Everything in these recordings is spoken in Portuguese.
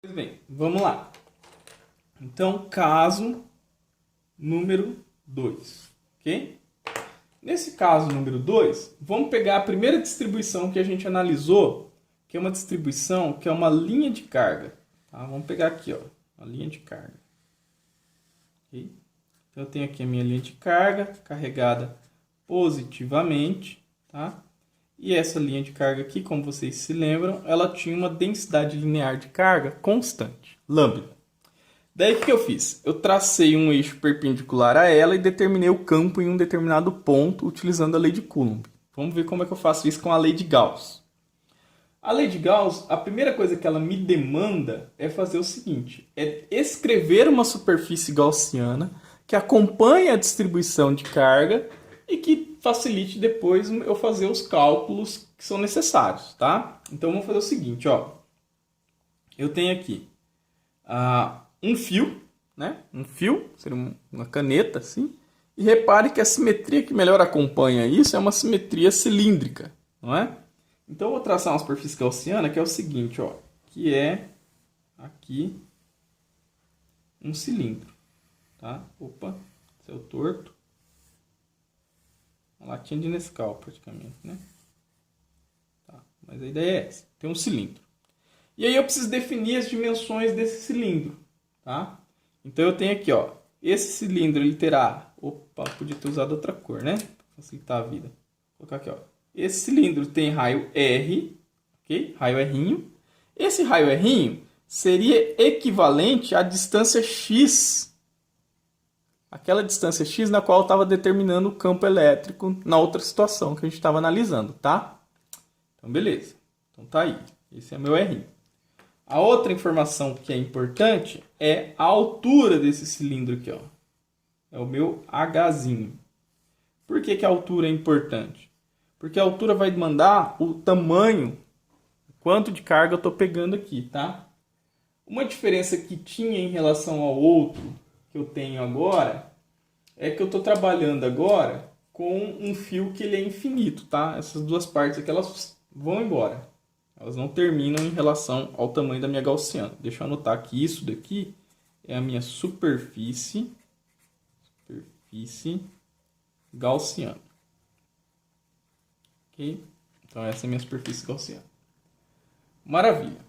Pois bem, vamos lá. Então, caso número 2, ok? Nesse caso número 2, vamos pegar a primeira distribuição que a gente analisou, que é uma distribuição que é uma linha de carga. Tá? Vamos pegar aqui, ó, uma linha de carga. Okay? Então, eu tenho aqui a minha linha de carga carregada positivamente, tá? E essa linha de carga aqui, como vocês se lembram, ela tinha uma densidade linear de carga constante, lambda. Daí o que eu fiz? Eu tracei um eixo perpendicular a ela e determinei o campo em um determinado ponto utilizando a lei de Coulomb. Vamos ver como é que eu faço isso com a lei de Gauss. A lei de Gauss, a primeira coisa que ela me demanda é fazer o seguinte, é escrever uma superfície gaussiana que acompanhe a distribuição de carga e que facilite depois eu fazer os cálculos que são necessários, tá? Então vamos fazer o seguinte, ó. Eu tenho aqui um fio, né? Um fio, seria uma caneta, assim. E repare que a simetria que melhor acompanha isso é uma simetria cilíndrica, não é? Então eu vou traçar uma superfície gaussiana que é o seguinte, ó. Que é aqui um cilindro, tá? Opa, seu torto. Uma latinha de Nescau, praticamente, né? Tá, mas a ideia é essa. Tem um cilindro. E aí eu preciso definir as dimensões desse cilindro, tá? Então eu tenho aqui, ó. Esse cilindro, ele terá... Opa, podia ter usado outra cor, né? Pra facilitar a vida. Vou colocar aqui, ó. Esse cilindro tem raio R, ok? Raio R'. Esse raio R' seria equivalente à distância X, aquela distância X na qual eu estava determinando o campo elétrico na outra situação que a gente estava analisando, tá? Então, beleza. Então, tá aí. Esse é meu R'. A outra informação que é importante é a altura desse cilindro aqui, ó. É o meu Hzinho. Por que a altura é importante? Porque a altura vai demandar o tamanho, quanto de carga eu estou pegando aqui, tá? Uma diferença que tinha em relação ao outro que eu tenho agora é que eu estou trabalhando agora com um fio que ele é infinito, tá? Essas duas partes aqui, elas vão embora. Elas não terminam em relação ao tamanho da minha gaussiana. Deixa eu anotar que isso daqui é a minha superfície gaussiana. Ok? Então essa é a minha superfície gaussiana. Maravilha.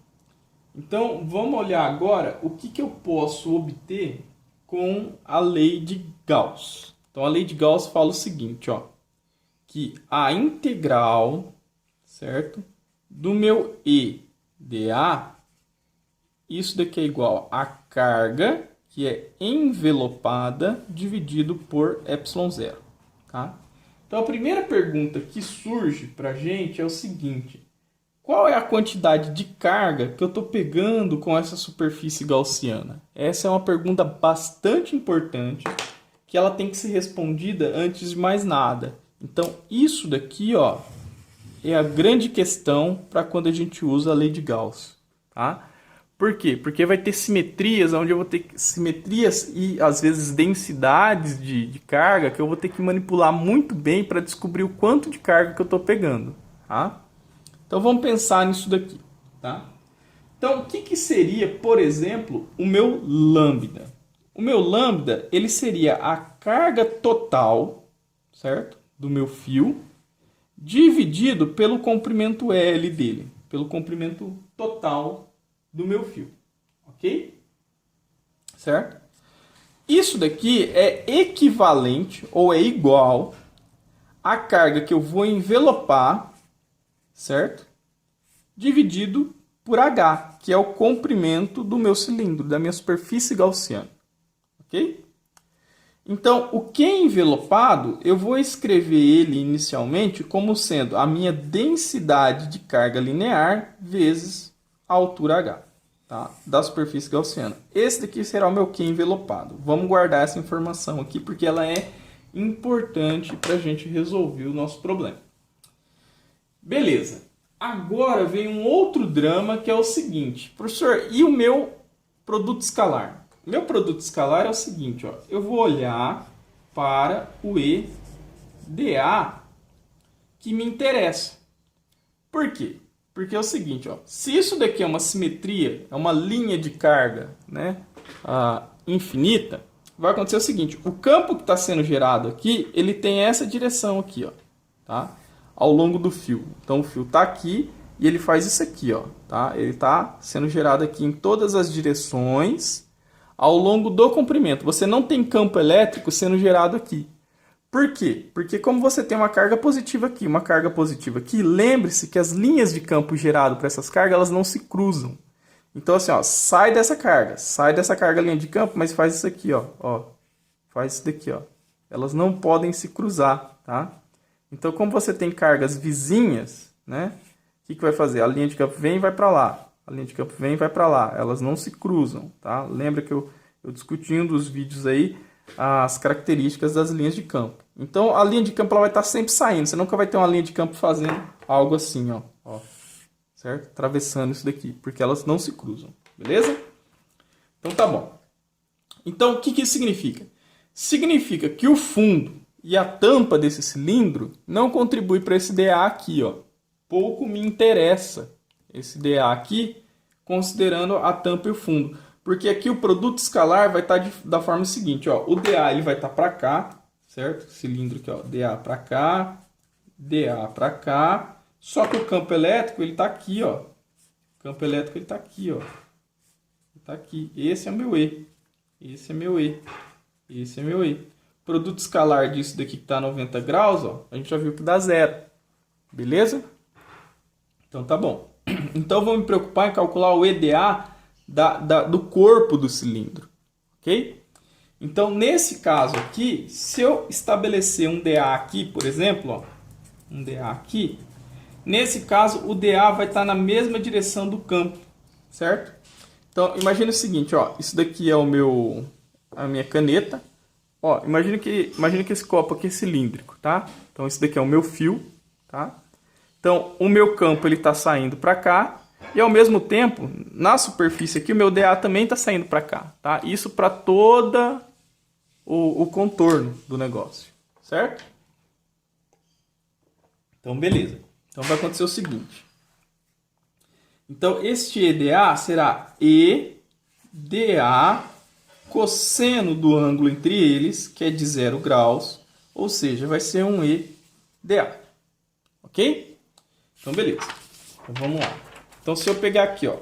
Então vamos olhar agora o que eu posso obter com a lei de Gauss. Então a lei de Gauss fala o seguinte, ó, que a integral, certo, do meu EdA, isso daqui é igual a carga que é envelopada dividido por ε0, tá? Então a primeira pergunta que surge para a gente é o seguinte: qual é a quantidade de carga que eu estou pegando com essa superfície gaussiana? Essa é uma pergunta bastante importante que ela tem que ser respondida antes de mais nada. Então isso daqui, ó, é a grande questão para quando a gente usa a lei de Gauss, tá? Por quê? Porque vai ter simetrias onde eu vou ter simetrias e às vezes densidades de carga que eu vou ter que manipular muito bem para descobrir o quanto de carga que eu estou pegando, tá? Então vamos pensar nisso daqui, tá? Então o que seria, por exemplo, o meu lambda? O meu lambda, ele seria a carga total, certo? Do meu fio, dividido pelo comprimento L dele, pelo comprimento total do meu fio, ok? Certo? Isso daqui é equivalente ou é igual à carga que eu vou envelopar, certo? Dividido por H, que é o comprimento do meu cilindro, da minha superfície gaussiana, ok? Então, o que é envelopado, eu vou escrever ele inicialmente como sendo a minha densidade de carga linear vezes a altura H, tá? Da superfície gaussiana. Esse daqui será o meu Q envelopado. Vamos guardar essa informação aqui porque ela é importante para a gente resolver o nosso problema. Beleza. Agora vem um outro drama que é o seguinte. Professor, e o meu produto escalar? O meu produto escalar é o seguinte, ó. Eu vou olhar para o EdA que me interessa. Por quê? Porque é o seguinte, ó, se isso daqui é uma simetria, é uma linha de carga, né, infinita, vai acontecer o seguinte, o campo que está sendo gerado aqui, ele tem essa direção aqui, ó, tá? Ao longo do fio. Então o fio está aqui e ele faz isso aqui, ó, tá? Ele está sendo gerado aqui em todas as direções ao longo do comprimento. Você não tem campo elétrico sendo gerado aqui. Por quê? Porque como você tem uma carga positiva aqui, uma carga positiva aqui, lembre-se que as linhas de campo gerado para essas cargas, elas não se cruzam. Então assim, ó, sai dessa carga linha de campo, mas faz isso aqui, ó, faz isso daqui, ó. Elas não podem se cruzar, tá? Então como você tem cargas vizinhas, né? O que vai fazer? A linha de campo vem e vai para lá. A linha de campo vem e vai para lá. Elas não se cruzam, tá? Lembra que eu discuti em um dos vídeos aí as características das linhas de campo. Então a linha de campo ela vai estar sempre saindo. Você nunca vai ter uma linha de campo fazendo algo assim, ó, certo? Atravessando isso daqui, porque elas não se cruzam, beleza? Então tá bom. Então o que isso significa? Significa que o fundo e a tampa desse cilindro não contribui para esse dA aqui, ó. Pouco me interessa esse dA aqui, considerando a tampa e o fundo. Porque aqui o produto escalar vai estar da forma seguinte, ó. O dA ele vai estar para cá, certo? Cilindro aqui, ó. dA para cá, dA para cá. Só que o campo elétrico ele está aqui, ó. O campo elétrico ele está aqui, ó. Está aqui. Esse é o meu E. Esse é meu E. Esse é meu E. Produto escalar disso daqui que está 90 graus, ó. A gente já viu que dá zero. Beleza? Então tá bom. Então vou me preocupar em calcular o EDA do corpo do cilindro, ok? Então nesse caso aqui, se eu estabelecer um dA aqui, por exemplo, ó, um dA aqui, nesse caso o dA vai estar na mesma direção do campo, certo? Então imagine o seguinte, ó, isso daqui é a minha caneta, ó, imagine que esse copo aqui é cilíndrico, tá? Então esse daqui é o meu fio, tá? Então o meu campo ele está saindo para cá. E ao mesmo tempo, na superfície aqui, o meu dA também está saindo para cá, tá? Isso para todo o contorno do negócio, certo? Então, beleza. Então, vai acontecer o seguinte. Então, este EDA será EDA cosseno do ângulo entre eles, que é de 0 graus, ou seja, vai ser um EDA. Ok? Então, beleza. Então, vamos lá. Então, se eu pegar aqui, ó,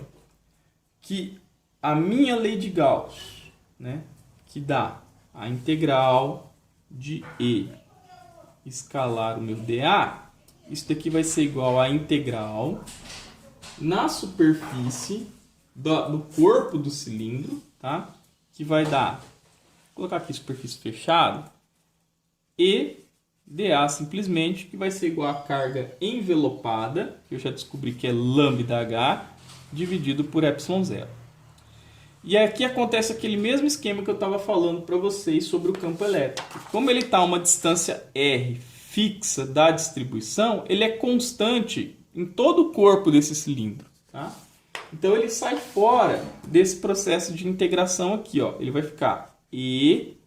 que a minha lei de Gauss, né, que dá a integral de E escalar o meu dA, isso daqui vai ser igual a integral na superfície do corpo do cilindro, tá? Que vai dar, vou colocar aqui superfície fechada, e dA simplesmente, que vai ser igual a carga envelopada, que eu já descobri que é lambda-h, dividido por ε0. E aqui acontece aquele mesmo esquema que eu estava falando para vocês sobre o campo elétrico. Como ele está a uma distância r fixa da distribuição, ele é constante em todo o corpo desse cilindro, tá? Então ele sai fora desse processo de integração aqui, ó. Ele vai ficar E,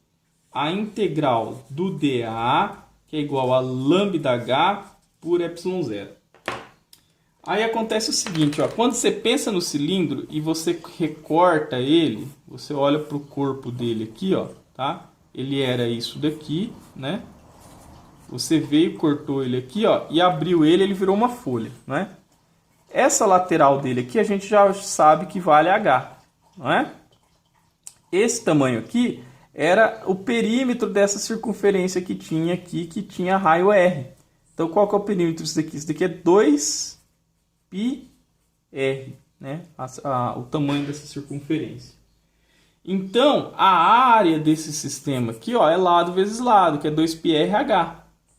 a integral do dA, que é igual a lambda-h por ε0. Aí acontece o seguinte, ó, quando você pensa no cilindro e você recorta ele, você olha para o corpo dele aqui, ó, tá? Ele era isso daqui, né? Você veio, cortou ele aqui, ó, e abriu ele, ele virou uma folha, né? Essa lateral dele aqui a gente já sabe que vale H, não é? Esse tamanho aqui era o perímetro dessa circunferência que tinha aqui, que tinha raio R. Então, qual que é o perímetro disso daqui? Isso daqui é 2πr, né? O tamanho dessa circunferência. Então, a área desse sistema aqui, ó, é lado vezes lado, que é 2πrh,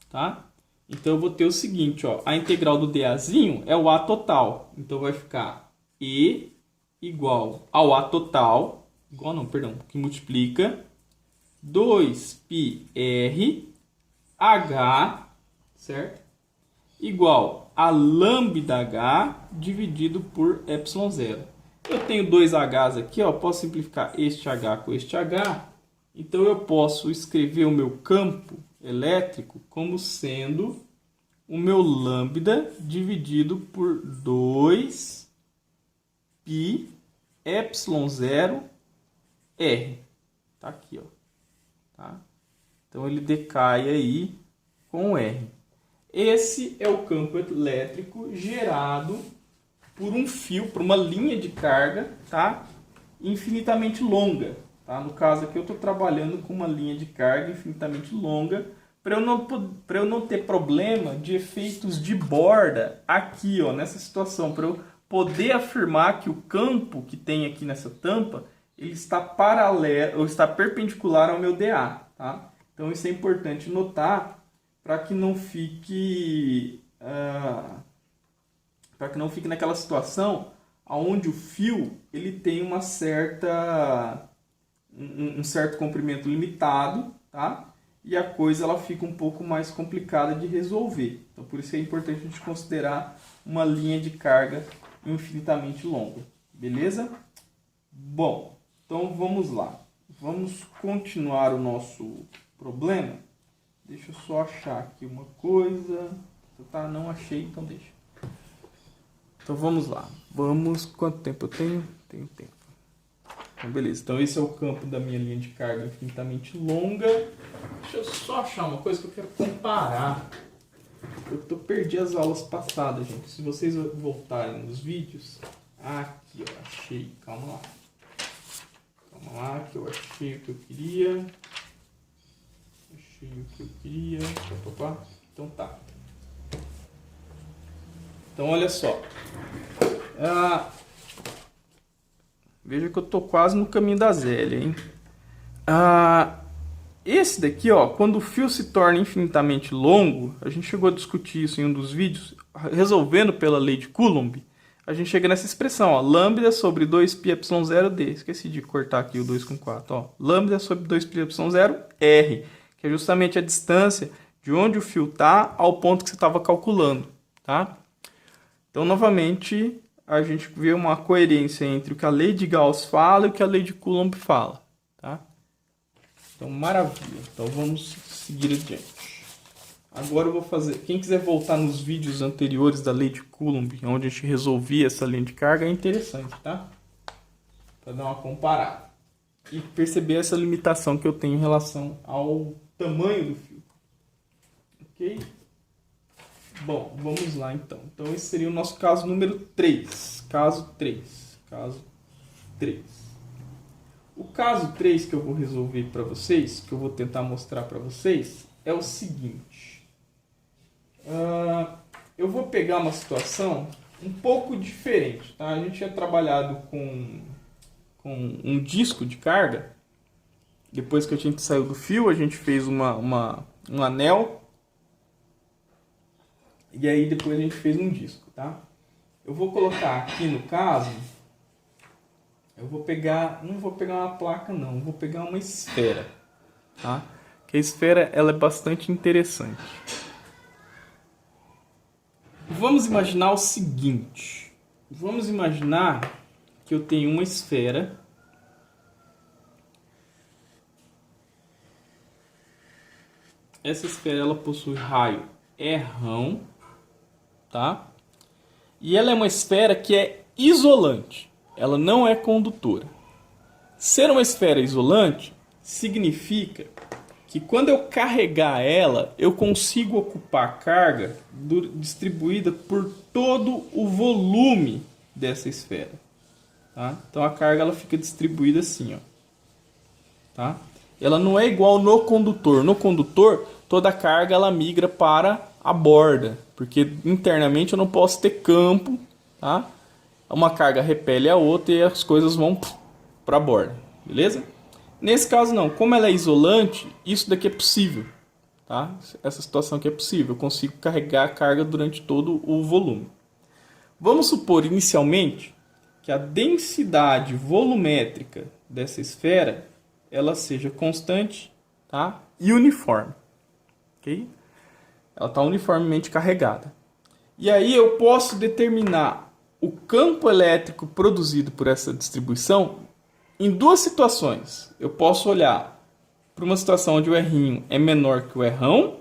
tá? Então, eu vou ter o seguinte, ó, a integral do dAzinho é o A total. Então, vai ficar E igual ao A total, que multiplica 2πrh, certo? Igual a lambda-h dividido por ε0. Eu tenho dois h's aqui, ó, posso simplificar este h com este h. Então eu posso escrever o meu campo elétrico como sendo o meu lambda dividido por 2 π epsilon 0 R. Tá aqui, ó. Tá? Então ele decai aí com R. Esse é o campo elétrico gerado por um fio, por uma linha de carga, tá? Infinitamente longa. Tá? No caso aqui eu estou trabalhando com uma linha de carga infinitamente longa para eu não ter problema de efeitos de borda aqui, ó, nessa situação, para eu poder afirmar que o campo que tem aqui nessa tampa ele está paralelo ou está perpendicular ao meu DA. Tá? Então isso é importante notar para que não fique naquela situação onde o fio ele tem um certo comprimento limitado, tá? E a coisa ela fica um pouco mais complicada de resolver. Então por isso é importante a gente considerar uma linha de carga infinitamente longa, beleza? Bom, então vamos lá. Vamos continuar o nosso problema. Deixa eu só achar aqui uma coisa. Tá, não achei, então deixa. Então vamos lá. Quanto tempo eu tenho? Tenho tempo. Então beleza. Então esse é o campo da minha linha de carga infinitamente longa. Deixa eu só achar uma coisa que eu quero comparar. Eu perdi as aulas passadas, gente. Se vocês voltarem nos vídeos. Aqui, ó. Achei. Calma lá. Calma lá, que eu achei o que eu queria. Achei o que eu queria. Então tá. Então olha só. Veja que eu tô quase no caminho da Zélia, hein? Esse daqui, ó, quando o fio se torna infinitamente longo, a gente chegou a discutir isso em um dos vídeos, resolvendo pela lei de Coulomb, a gente chega nessa expressão, ó, lambda sobre 2πε0d. Esqueci de cortar aqui o 2 com 4, ó. Lambda sobre 2πε0r, que é justamente a distância de onde o fio tá ao ponto que você estava calculando, tá? Então, novamente, a gente vê uma coerência entre o que a lei de Gauss fala e o que a lei de Coulomb fala, tá? Então, maravilha. Então, vamos seguir adiante. Agora eu vou fazer... Quem quiser voltar nos vídeos anteriores da lei de Coulomb, onde a gente resolvia essa linha de carga, é interessante, tá? Para dar uma comparada. E perceber essa limitação que eu tenho em relação ao tamanho do fio. Ok? Bom, vamos lá então. Então esse seria o nosso caso número 3. Caso 3. O caso 3 que eu vou resolver para vocês, que eu vou tentar mostrar para vocês, é o seguinte. Eu vou pegar uma situação um pouco diferente. Tá? A gente tinha trabalhado com um disco de carga. Depois que a gente saiu do fio, a gente fez um anel. E aí depois a gente fez um disco, tá? Eu vou colocar aqui no caso, não vou pegar uma placa não, vou pegar uma esfera, tá? Que a esfera ela é bastante interessante. Vamos imaginar o seguinte, vamos imaginar que eu tenho uma esfera. Essa esfera ela possui raio R, tá? E ela é uma esfera que é isolante, ela não é condutora. Ser uma esfera isolante significa que quando eu carregar ela, eu consigo ocupar carga distribuída por todo o volume dessa esfera. Tá? Então a carga ela fica distribuída assim, ó. Tá? Ela não é igual no condutor. No condutor, toda a carga ela migra para a borda, porque internamente eu não posso ter campo, tá? Uma carga repele a outra e as coisas vão para a borda, beleza? Nesse caso não, como ela é isolante, isso daqui é possível, tá? Essa situação aqui é possível, eu consigo carregar a carga durante todo o volume. Vamos supor inicialmente que a densidade volumétrica dessa esfera ela seja constante, tá? E uniforme, ok? Ela está uniformemente carregada. E aí eu posso determinar o campo elétrico produzido por essa distribuição em duas situações. Eu posso olhar para uma situação onde o R é menor que o R,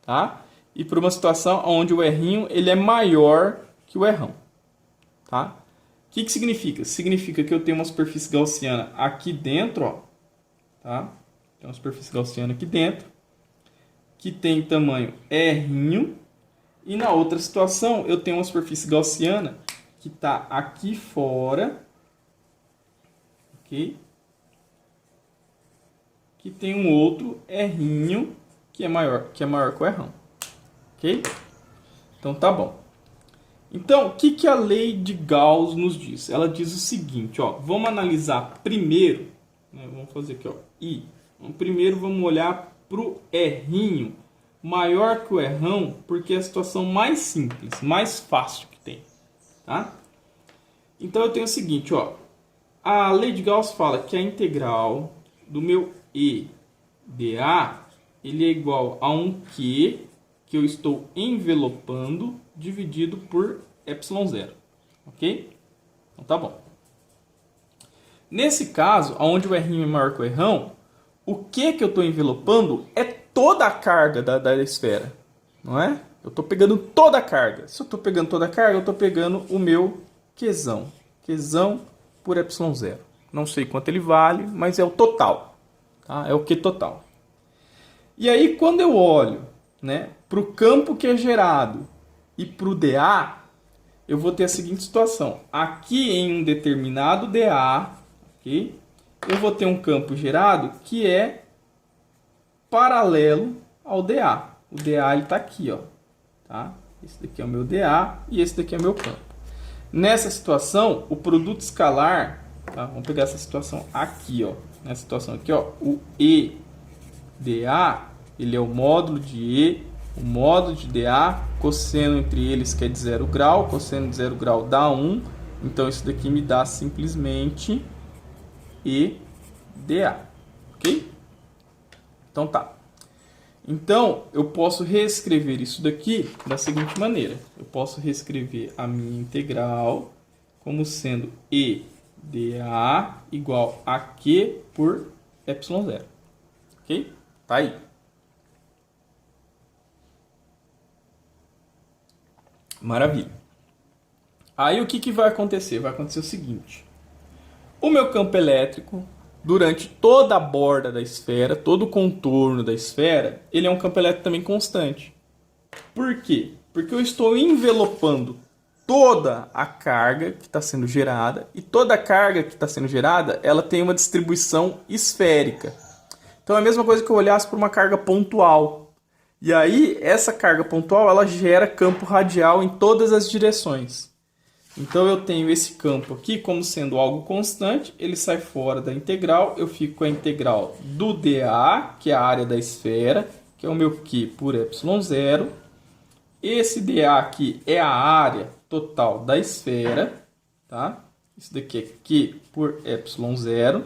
tá? e para uma situação onde o R ele é maior que o R. Tá? O que significa? Significa que eu tenho uma superfície gaussiana aqui dentro, ó, tá? Tem uma superfície gaussiana aqui dentro, que tem tamanho R, e na outra situação eu tenho uma superfície gaussiana que está aqui fora, ok? Que tem um outro R que é maior que o R, ok? Então tá bom. Então, o que a lei de Gauss nos diz? Ela diz o seguinte, ó, vamos analisar primeiro, né, vamos fazer aqui, ó, I. Primeiro vamos olhar para o R maior que o R, porque é a situação mais simples, mais fácil que tem. Tá? Então eu tenho o seguinte, ó, a lei de Gauss fala que a integral do meu E dA ele é igual a um Q que eu estou envelopando dividido por ε0. Ok? Então tá bom. Nesse caso, onde o R é maior que o R, o que eu estou envelopando é toda a carga da esfera. Não é? Eu estou pegando toda a carga. Se eu estou pegando toda a carga, eu estou pegando o meu Qzão. Qzão por ε0. Não sei quanto ele vale, mas é o total. Tá? É o Q total. E aí, quando eu olho, né, para o campo que é gerado e para o dA, eu vou ter a seguinte situação. Aqui em um determinado dA, okay, eu vou ter um campo gerado que é paralelo ao dA. O dA está aqui, ó, tá? Esse daqui é o meu dA e esse daqui é o meu campo. Nessa situação, o produto escalar, tá? Vamos pegar essa situação aqui, ó. Nessa situação aqui, ó, o EdA, ele é o módulo de E, o módulo de dA, cosseno entre eles que é de 0 grau, cosseno de 0 grau dá 1, então isso daqui me dá simplesmente EdA, ok? Então tá. Então eu posso reescrever isso daqui da seguinte maneira. Eu posso reescrever a minha integral como sendo EdA igual a Q por ε0. Ok? Tá aí. Maravilha. Aí o que vai acontecer? Vai acontecer o seguinte. O meu campo elétrico, durante toda a borda da esfera, todo o contorno da esfera, ele é um campo elétrico também constante. Por quê? Porque eu estou envelopando toda a carga que está sendo gerada, e toda a carga que está sendo gerada, ela tem uma distribuição esférica. Então é a mesma coisa que eu olhasse para uma carga pontual. E aí, essa carga pontual, ela gera campo radial em todas as direções. Então eu tenho esse campo aqui como sendo algo constante, ele sai fora da integral, eu fico com a integral do dA, que é a área da esfera, que é o meu Q por ε0. Esse dA aqui é a área total da esfera, tá? Isso daqui é Q por ε0.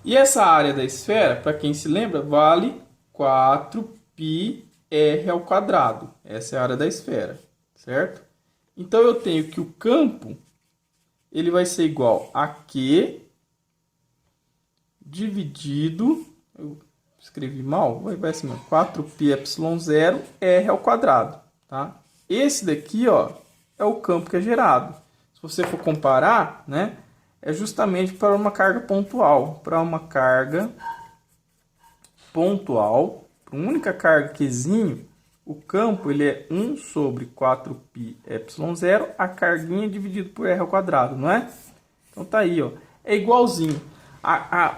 E essa área da esfera, para quem se lembra, vale 4πr². Essa é a área da esfera, certo? Então eu tenho que o campo ele vai ser igual a Q dividido, eu escrevi mal, vai ser 4πε0 r², tá? Esse daqui, ó, é o campo que é gerado. Se você for comparar, né, é justamente para uma carga pontual, para uma única carga Qzinho, o campo ele é 1 sobre 4πε0, a carguinha dividido por r², não é? Então tá aí, ó. É igualzinho.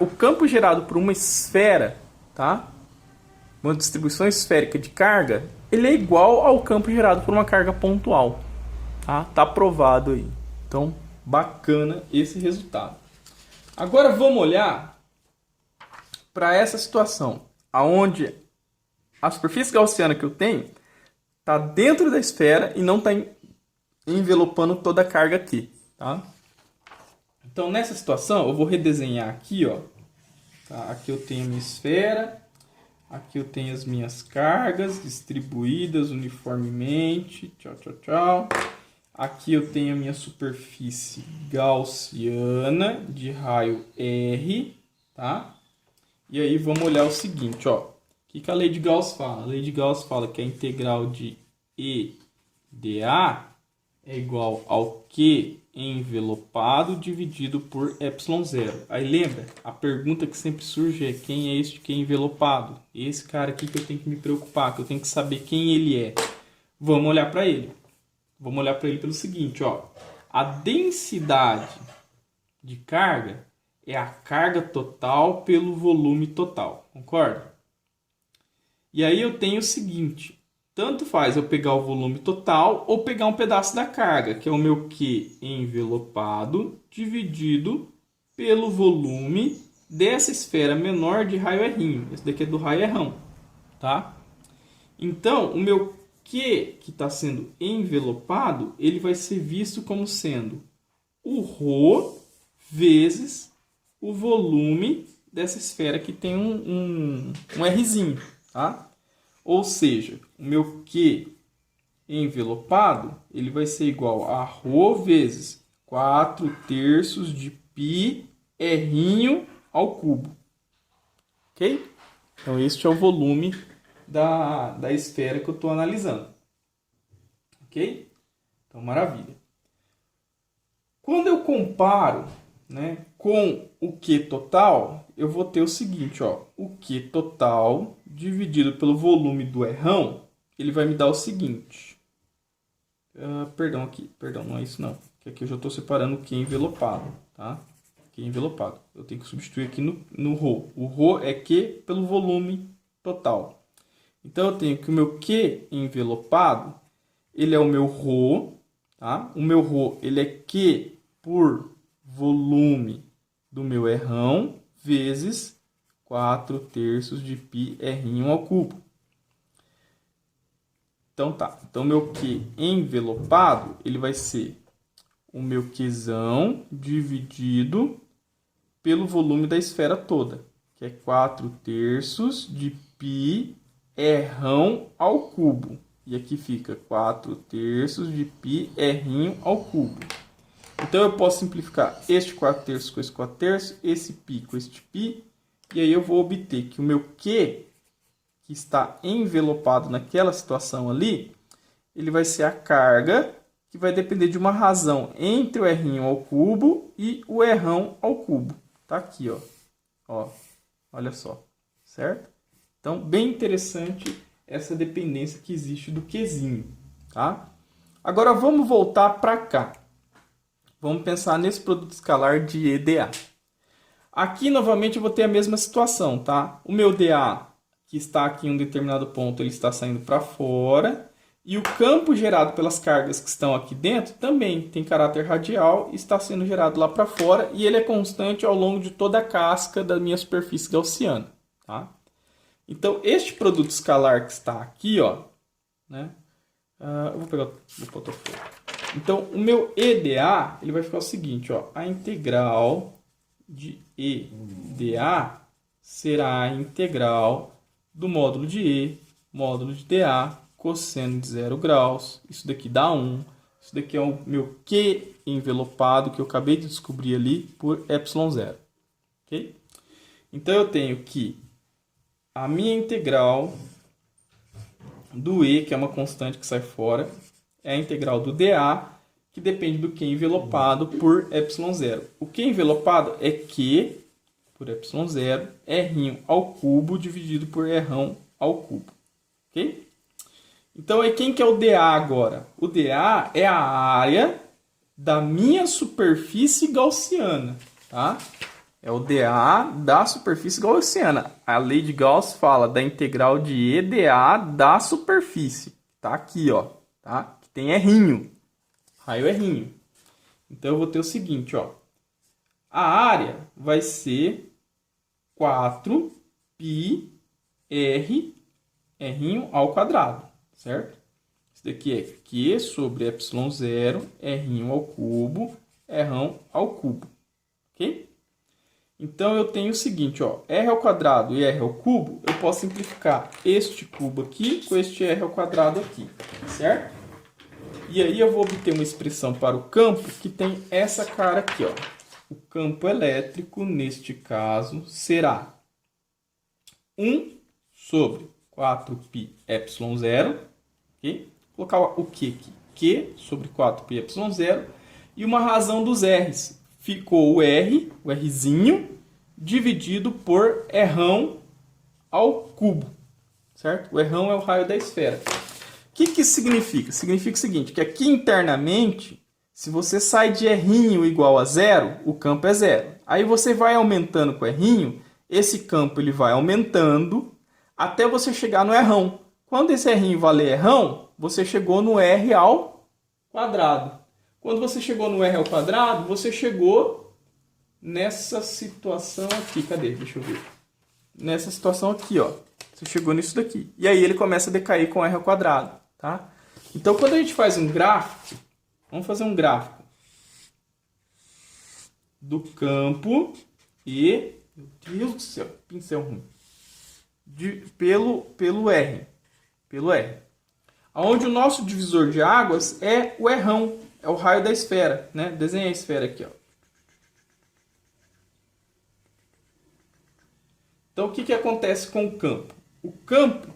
O campo gerado por uma esfera, tá? Uma distribuição esférica de carga, ele é igual ao campo gerado por uma carga pontual. Tá? Tá provado aí. Então, bacana esse resultado. Agora vamos olhar para essa situação, aonde a superfície gaussiana que eu tenho está dentro da esfera e não está envelopando toda a carga aqui, tá? Então, nessa situação, eu vou redesenhar aqui, ó. Tá? Aqui eu tenho a minha esfera, aqui eu tenho as minhas cargas distribuídas uniformemente. Tchau, tchau, tchau. Aqui eu tenho a minha superfície gaussiana de raio R, tá? E aí vamos olhar o seguinte, ó. O que a lei de Gauss fala? A lei de Gauss fala que a integral de E dA é igual ao Q envelopado dividido por ε0. Aí lembra, a pergunta que sempre surge é: quem é este Q envelopado? Esse cara aqui que eu tenho que me preocupar, que eu tenho que saber quem ele é. Vamos olhar para ele. Vamos olhar para ele pelo seguinte, ó. A densidade de carga é a carga total pelo volume total, concorda? E aí eu tenho o seguinte: tanto faz eu pegar o volume total ou pegar um pedaço da carga, que é o meu Q envelopado dividido pelo volume dessa esfera menor de raio R'. Esse daqui é do raio R', tá? Então, o meu Q que está sendo envelopado, ele vai ser visto como sendo o ρ vezes o volume dessa esfera que tem um Rzinho, tá? Ou seja, o meu Q envelopado, ele vai ser igual a ρ vezes 4/3 de π R ao cubo. Ok? Então, este é o volume da esfera que eu estou analisando. Ok? Então, maravilha. Quando eu comparo, né, com o Q total, eu vou ter o seguinte, ó, o Q total dividido pelo volume do Rão, ele vai me dar o seguinte. Perdão, não é isso não. Que aqui eu já estou separando o Q envelopado, tá? Q envelopado. Eu tenho que substituir aqui no ρ. O ρ é Q pelo volume total. Então eu tenho que o meu Q envelopado, ele é o meu ρ, tá? O meu ρ, ele é Q por volume do meu Rão vezes 4/3 de π R1 ao cubo. Então tá. Então meu Q envelopado, ele vai ser o meu Qzão dividido pelo volume da esfera toda, que é 4/3 de π R ao cubo. E aqui fica 4/3 de π R ao cubo. Então eu posso simplificar este 4/3 com esse 4/3, esse π com este π, e aí eu vou obter que o meu Q, que está envelopado naquela situação ali, ele vai ser a carga que vai depender de uma razão entre o R1 ao cubo e o R ao cubo. Tá aqui, ó. Ó, olha só, certo? Então, bem interessante essa dependência que existe do Qzinho, tá? Agora vamos voltar para cá. Vamos pensar nesse produto escalar de EDA. Aqui, novamente, eu vou ter a mesma situação, tá? O meu DA, que está aqui em um determinado ponto, ele está saindo para fora. E o campo gerado pelas cargas que estão aqui dentro também tem caráter radial e está sendo gerado lá para fora. E ele é constante ao longo de toda a casca da minha superfície gaussiana, tá? Então, este produto escalar que está aqui, ó, né? Eu vou pegar outra folha. Então, o meu EDA, ele vai ficar o seguinte, ó, a integral de EDA será a integral do módulo de E, módulo de DA, cosseno de 0 graus, isso daqui dá 1, isso daqui é o meu Q envelopado que eu acabei de descobrir ali por ε0, ok? Então, eu tenho que a minha integral do E, que é uma constante que sai fora, é a integral do dA, que depende do Q envelopado por ε0. O Q envelopado é Q por ε0, R ao cubo dividido por R ao cubo. Ok? Então, quem que é o dA agora? O dA é a área da minha superfície gaussiana, tá? É o dA da superfície gaussiana. A lei de Gauss fala da integral de EDA da superfície. Tá aqui, ó. Tá? Que tem R. Raio R. Então, eu vou ter o seguinte, ó. A área vai ser 4πr R ao quadrado, certo? Isso daqui é Q sobre ε0, R ao cubo, R ao cubo. Ok? Então, eu tenho o seguinte, ó, R ao quadrado e R ao cubo, eu posso simplificar este cubo aqui com este R ao quadrado aqui, certo? E aí eu vou obter uma expressão para o campo que tem essa cara aqui, ó. O campo elétrico, neste caso, será 1 sobre 4πε0, ok? Vou colocar o Q aqui, Q sobre 4πε0, e uma razão dos R's. Ficou o R, o Rzinho, dividido por Rão ao cubo, certo? O Rão é o raio da esfera. O que isso significa? Significa o seguinte, que aqui internamente, se você sai de R igual a zero, o campo é zero. Aí você vai aumentando com o R, esse campo ele vai aumentando até você chegar no Rão. Quando esse R valer Rão, você chegou no R ao quadrado. Quando você chegou no R ao quadrado, você chegou nessa situação aqui. Cadê? Deixa eu ver. Nessa situação aqui, ó. Você chegou nisso daqui. E aí ele começa a decair com R ao quadrado, tá? Então, quando a gente faz um gráfico, vamos fazer um gráfico do campo e... Meu Deus do céu, pincel ruim. Pelo R. Pelo R. Onde o nosso divisor de águas é o Rão. É o raio da esfera, né? Desenha a esfera aqui, ó. Então, o que acontece com o campo? O campo,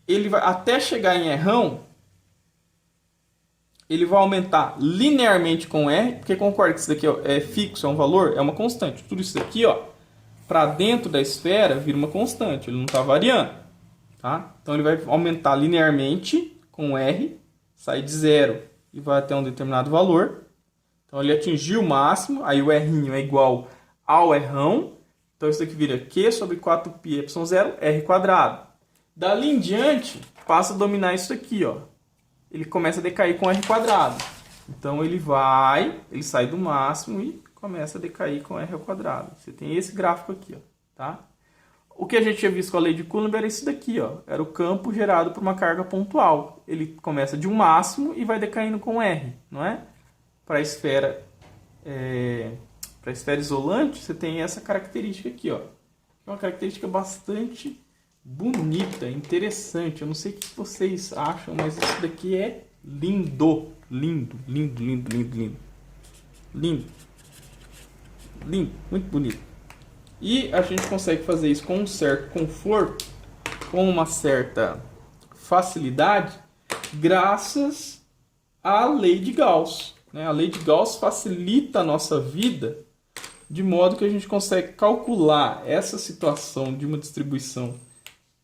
ele vai até chegar em Rão, ele vai aumentar linearmente com R, porque concorda que isso daqui é fixo, é um valor, é uma constante. Tudo isso aqui, ó, para dentro da esfera, vira uma constante, ele não está variando, tá? Então, ele vai aumentar linearmente com R, sai de zero e vai até um determinado valor. Então, ele atingiu o máximo, aí o R é igual ao Rão. Então, isso aqui vira Q sobre 4πε0, R quadrado. Dali em diante, passa a dominar isso aqui, ó. Ele começa a decair com R quadrado. Então, ele sai do máximo e começa a decair com R ao quadrado. Você tem esse gráfico aqui, ó, tá? O que a gente tinha visto com a lei de Coulomb era isso daqui, ó. Era o campo gerado por uma carga pontual. Ele começa de um máximo e vai decaindo com R, não é? Para a esfera isolante, você tem essa característica aqui, ó. É uma característica bastante bonita, interessante. Eu não sei o que vocês acham, mas isso daqui é lindo. Lindo, lindo, lindo, lindo, lindo. Lindo. Lindo, muito bonito. E a gente consegue fazer isso com um certo conforto, com uma certa facilidade, graças à lei de Gauss, né? A lei de Gauss facilita a nossa vida de modo que a gente consegue calcular essa situação de uma distribuição,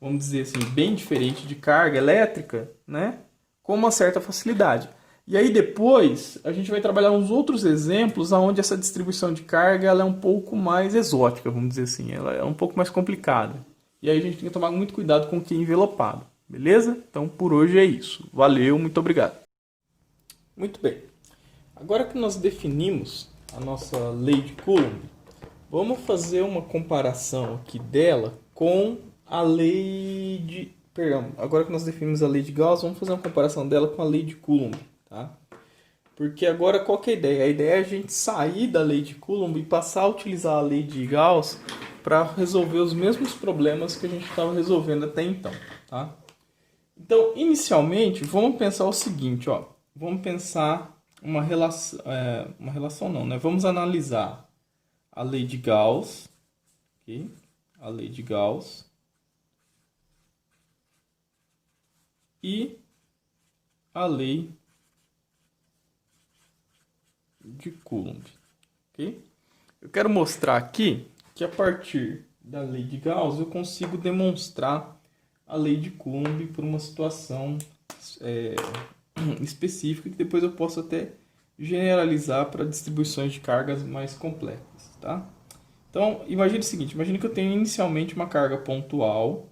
vamos dizer assim, bem diferente de carga elétrica, né? Com uma certa facilidade. E aí depois a gente vai trabalhar uns outros exemplos onde essa distribuição de carga ela é um pouco mais exótica, vamos dizer assim. Ela é um pouco mais complicada. E aí a gente tem que tomar muito cuidado com o que é envelopado. Beleza? Então por hoje é isso. Valeu, muito obrigado. Muito bem. Agora que nós definimos a nossa lei de Coulomb, vamos fazer uma comparação aqui dela com a lei de... Perdão, agora que nós definimos a lei de Gauss, vamos fazer uma comparação dela com a lei de Coulomb. Tá? Porque agora qual que é a ideia? A ideia é a gente sair da lei de Coulomb e passar a utilizar a lei de Gauss para resolver os mesmos problemas que a gente estava resolvendo até então. Tá? Então, inicialmente, vamos pensar o seguinte, ó. Vamos pensar uma relação não, né? Vamos analisar a lei de Gauss, okay? A lei de Gauss e a lei de Coulomb, ok? Eu quero mostrar aqui que a partir da lei de Gauss eu consigo demonstrar a lei de Coulomb por uma situação específica que depois eu posso até generalizar para distribuições de cargas mais complexas, tá? Então, imagine o seguinte, imagine que eu tenho inicialmente uma carga pontual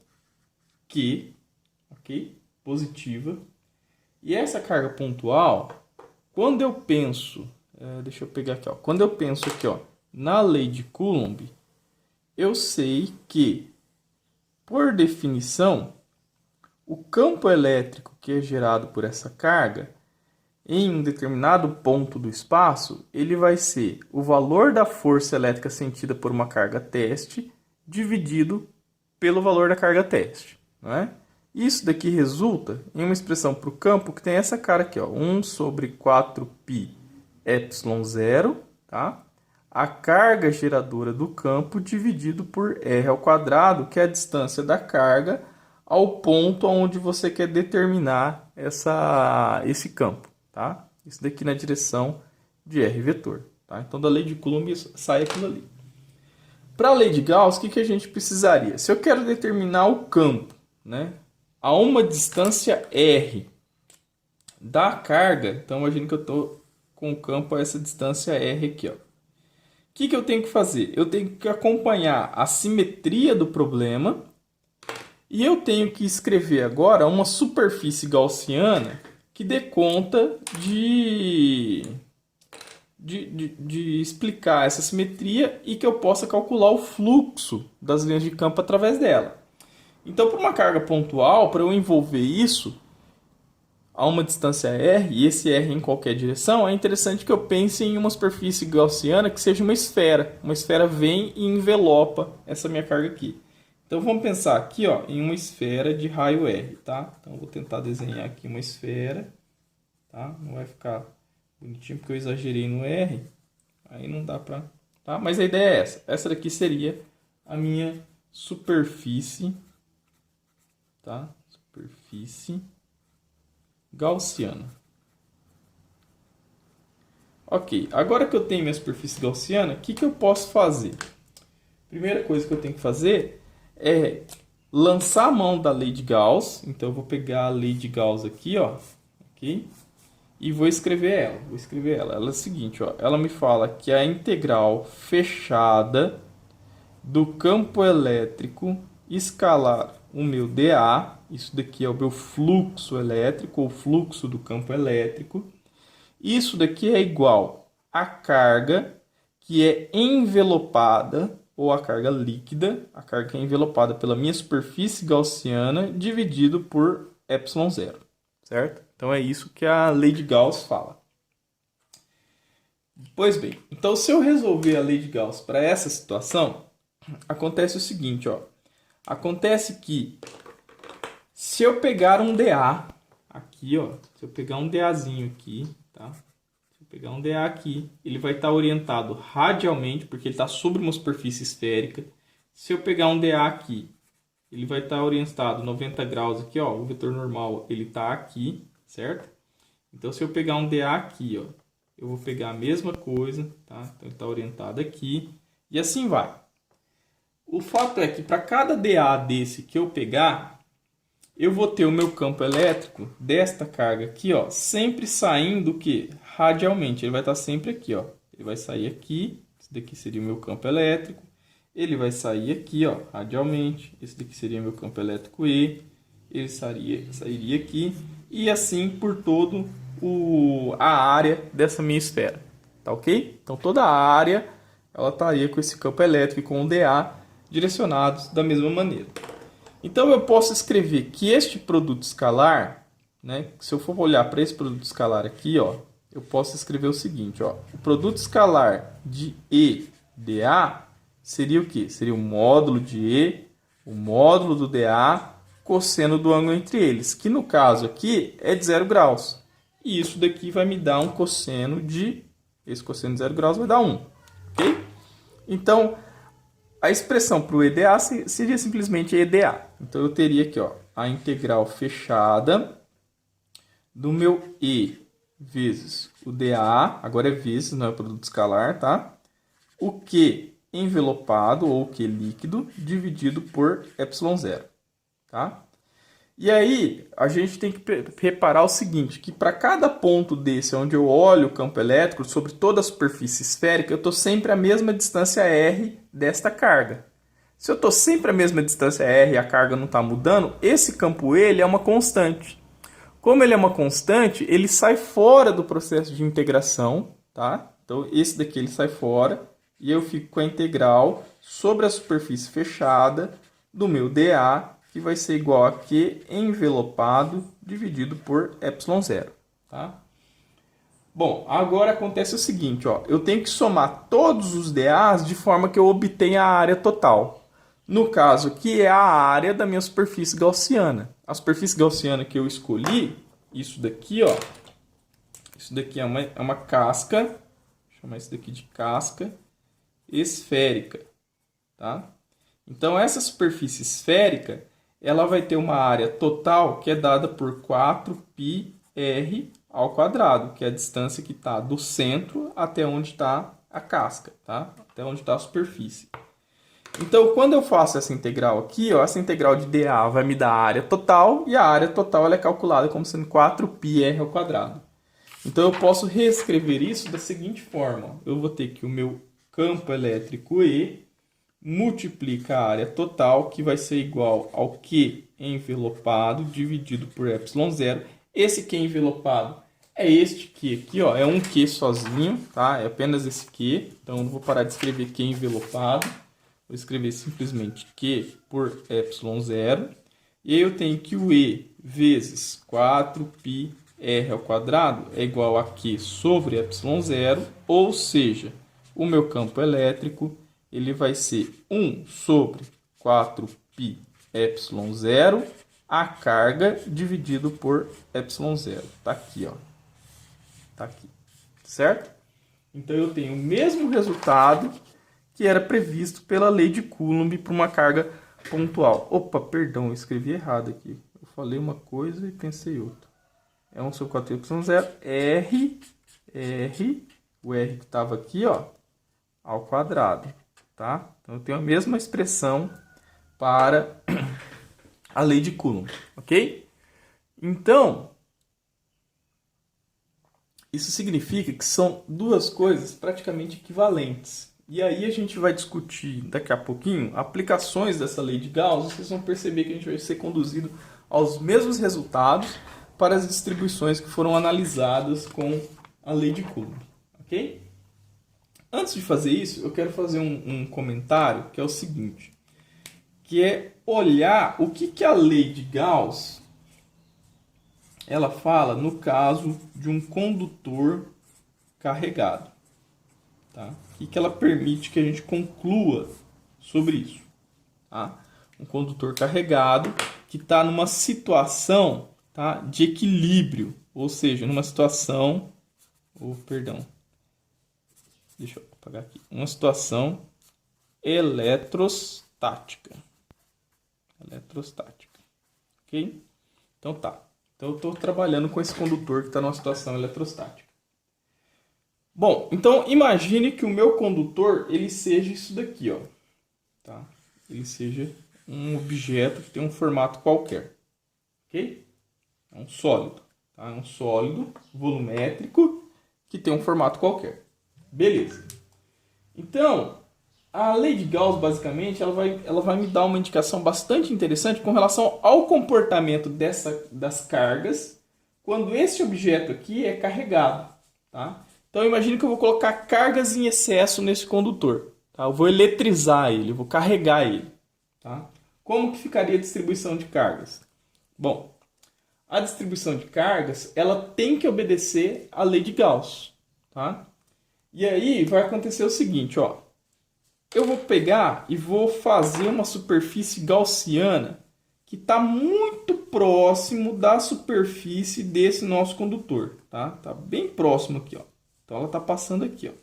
Q, ok? Positiva. E essa carga pontual, quando eu penso, deixa eu pegar aqui, ó. Quando eu penso aqui, ó, na lei de Coulomb, eu sei que, por definição, o campo elétrico que é gerado por essa carga, em um determinado ponto do espaço, ele vai ser o valor da força elétrica sentida por uma carga teste dividido pelo valor da carga teste, não é? Isso daqui resulta em uma expressão para o campo que tem essa cara aqui, ó, 1 sobre 4πε0, tá? a carga geradora do campo dividido por R ao quadrado, que é a distância da carga ao ponto onde você quer determinar esse campo, tá? Isso daqui na direção de R vetor, tá? Então, da lei de Coulomb sai aquilo ali. Para a lei de Gauss, o que a gente precisaria? Se eu quero determinar o campo, né, a uma distância R da carga, então imagine que eu estou com o campo a essa distância R aqui, ó. O que eu tenho que fazer? Eu tenho que acompanhar a simetria do problema e eu tenho que escrever agora uma superfície gaussiana que dê conta de explicar essa simetria e que eu possa calcular o fluxo das linhas de campo através dela. Então, para uma carga pontual, para eu envolver isso a uma distância R, e esse R em qualquer direção, é interessante que eu pense em uma superfície gaussiana que seja uma esfera. Uma esfera vem e envelopa essa minha carga aqui. Então, vamos pensar aqui, ó, em uma esfera de raio R, tá? Então, eu vou tentar desenhar aqui uma esfera, tá? Não vai ficar bonitinho porque eu exagerei no R, aí não dá pra... Tá? Mas a ideia é essa. Essa daqui seria a minha superfície, tá? Superfície gaussiana. Ok, agora que eu tenho minha superfície gaussiana, o que eu posso fazer? Primeira coisa que eu tenho que fazer é lançar a mão da lei de Gauss. Então, eu vou pegar a lei de Gauss aqui, ó, ok? E vou escrever ela. Ela é o seguinte, ó, ela me fala que a integral fechada do campo elétrico escalar o meu dA, isso daqui é o meu fluxo elétrico, ou fluxo do campo elétrico. Isso daqui é igual à carga que é envelopada, ou a carga líquida, a carga que é envelopada pela minha superfície gaussiana, dividido por ε0, certo? Então é isso que a lei de Gauss fala. Pois bem, então se eu resolver a lei de Gauss para essa situação, acontece o seguinte, ó. Acontece que se eu pegar um dA aqui, ó, se eu pegar um dAzinho aqui, tá? Se eu pegar um dA aqui, ele vai estar orientado radialmente, porque ele está sobre uma superfície esférica. Se eu pegar um dA aqui, ele vai estar orientado 90 graus aqui, ó, o vetor normal, ele está aqui, certo? Então, se eu pegar um dA aqui, ó, eu vou pegar a mesma coisa, tá? Então, ele está orientado aqui, e assim vai. O fato é que para cada dA desse que eu pegar, eu vou ter o meu campo elétrico desta carga aqui, ó, sempre saindo o quê? Radialmente. Ele vai estar sempre aqui, ó. Ele vai sair aqui, esse daqui seria o meu campo elétrico. Ele vai sair aqui, ó, radialmente. Esse daqui seria o meu campo elétrico E. Ele sairia aqui. E assim por todo a área dessa minha esfera. Tá ok? Então toda a área ela estaria com esse campo elétrico e com o dA direcionados da mesma maneira. Então eu posso escrever que este produto escalar, né, se eu for olhar para esse produto escalar aqui, ó, eu posso escrever o seguinte, ó, o produto escalar de E dA seria o quê? Seria o módulo de E, o módulo do dA, cosseno do ângulo entre eles, que no caso aqui é de 0 graus. E isso daqui vai me dar um cosseno de... Esse cosseno de 0 graus vai dar 1. Ok? Então, a expressão para o EDA seria simplesmente EDA. Então, eu teria aqui, ó, a integral fechada do meu E vezes o dA, agora é vezes, não é produto escalar, tá? O Q envelopado, ou Q líquido, dividido por ε0, tá? E aí, a gente tem que reparar o seguinte, que para cada ponto desse, onde eu olho o campo elétrico sobre toda a superfície esférica, eu estou sempre à mesma distância R desta carga. Se eu estou sempre à mesma distância R e a carga não está mudando, esse campo ele é uma constante. Como ele é uma constante, ele sai fora do processo de integração, tá? Então, esse daqui ele sai fora e eu fico com a integral sobre a superfície fechada do meu dA, que vai ser igual a Q envelopado dividido por ε0, tá? Bom, agora acontece o seguinte, ó, eu tenho que somar todos os dAs de forma que eu obtenha a área total. No caso aqui é a área da minha superfície gaussiana. A superfície gaussiana que eu escolhi, isso daqui, ó, isso daqui é uma casca, vou chamar isso daqui de casca, esférica, tá? Então, essa superfície esférica, ela vai ter uma área total que é dada por 4πr ao quadrado, que é a distância que está do centro até onde está a casca, tá? Até onde está a superfície. Então, quando eu faço essa integral aqui, ó, essa integral de dA vai me dar a área total, e a área total ela é calculada como sendo 4πr ao quadrado. Então, eu posso reescrever isso da seguinte forma. Eu vou ter que o meu campo elétrico E multiplica a área total, que vai ser igual ao Q envelopado dividido por ε0. Esse Q envelopado é este Q aqui, ó, é um Q sozinho, tá? É apenas esse Q. Então, eu não vou parar de escrever Q envelopado. Vou escrever simplesmente Q por ε0. E aí eu tenho que o E vezes 4πr ao quadrado é igual a Q sobre ε0. Ou seja, o meu campo elétrico ele vai ser 1 sobre 4πε0 a carga dividido por ε0. Tá aqui, ó. Tá aqui. Certo? Então eu tenho o mesmo resultado que era previsto pela lei de Coulomb para uma carga pontual. Opa, perdão, eu escrevi errado aqui. Eu falei uma coisa e pensei outra. É 1 sobre 4πε0 R, o R que estava aqui, ó, ao quadrado, tá? Então eu tenho a mesma expressão para a lei de Coulomb, ok? Então, isso significa que são duas coisas praticamente equivalentes. E aí a gente vai discutir daqui a pouquinho aplicações dessa lei de Gauss. Vocês vão perceber que a gente vai ser conduzido aos mesmos resultados para as distribuições que foram analisadas com a lei de Coulomb, ok? Antes de fazer isso, eu quero fazer um comentário que é o seguinte, que é olhar o que a lei de Gauss ela fala no caso de um condutor carregado, tá? E que ela permite que a gente conclua sobre isso, tá? Um condutor carregado que está numa situação, tá, de equilíbrio, ou seja, numa situação, deixa eu apagar aqui, uma situação eletrostática, ok? Então tá. Então eu estou trabalhando com esse condutor que está numa situação eletrostática. Bom, então imagine que o meu condutor ele seja isso daqui, ó, tá? Ele seja um objeto que tem um formato qualquer, ok? É um sólido, tá? É um sólido volumétrico que tem um formato qualquer. Beleza. Então, a lei de Gauss, basicamente, ela vai me dar uma indicação bastante interessante com relação ao comportamento das cargas quando esse objeto aqui é carregado, tá? Então, imagine que eu vou colocar cargas em excesso nesse condutor, tá? Eu vou eletrizar ele, eu vou carregar ele, tá? Como que ficaria a distribuição de cargas? Bom, a distribuição de cargas, ela tem que obedecer à lei de Gauss, tá? E aí vai acontecer o seguinte, ó. Eu vou pegar e vou fazer uma superfície gaussiana que está muito próximo da superfície desse nosso condutor, tá? Tá bem próximo aqui, ó. Então ela está passando aqui, ó.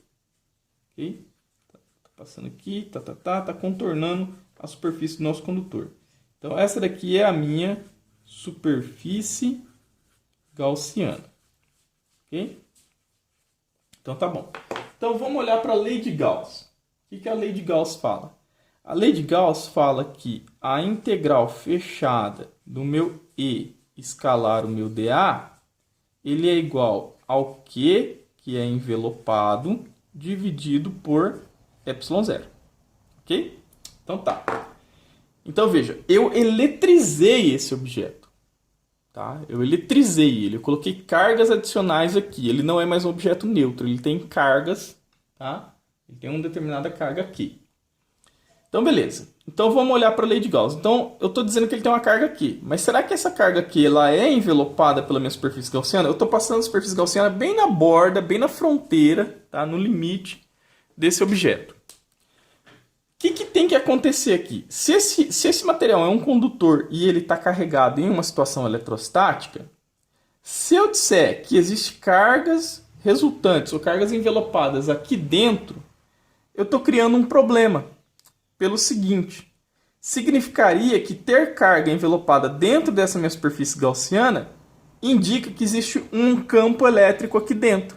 Ok? Tá passando aqui, tá contornando a superfície do nosso condutor. Então essa daqui é a minha superfície gaussiana, ok? Então tá bom. Então vamos olhar para a lei de Gauss. O que a lei de Gauss fala? A lei de Gauss fala que a integral fechada do meu E escalar o meu dA, ele é igual ao Q, que é envelopado, dividido por ε0. Ok? Então tá. Então veja, eu eletrizei esse objeto. Tá? Eu eletrizei ele, eu coloquei cargas adicionais aqui. Ele não é mais um objeto neutro, ele tem cargas, tá? Ele tem uma determinada carga aqui. Então, beleza. Então, vamos olhar para a lei de Gauss. Então, eu estou dizendo que ele tem uma carga aqui. Mas será que essa carga aqui ela é envelopada pela minha superfície gaussiana? Eu estou passando a superfície gaussiana bem na borda, bem na fronteira, tá? No limite desse objeto. O que tem que acontecer aqui? Se esse material é um condutor e ele está carregado em uma situação eletrostática, se eu disser que existem cargas resultantes ou cargas envelopadas aqui dentro, eu estou criando um problema. Pelo seguinte, significaria que ter carga envelopada dentro dessa minha superfície gaussiana indica que existe um campo elétrico aqui dentro.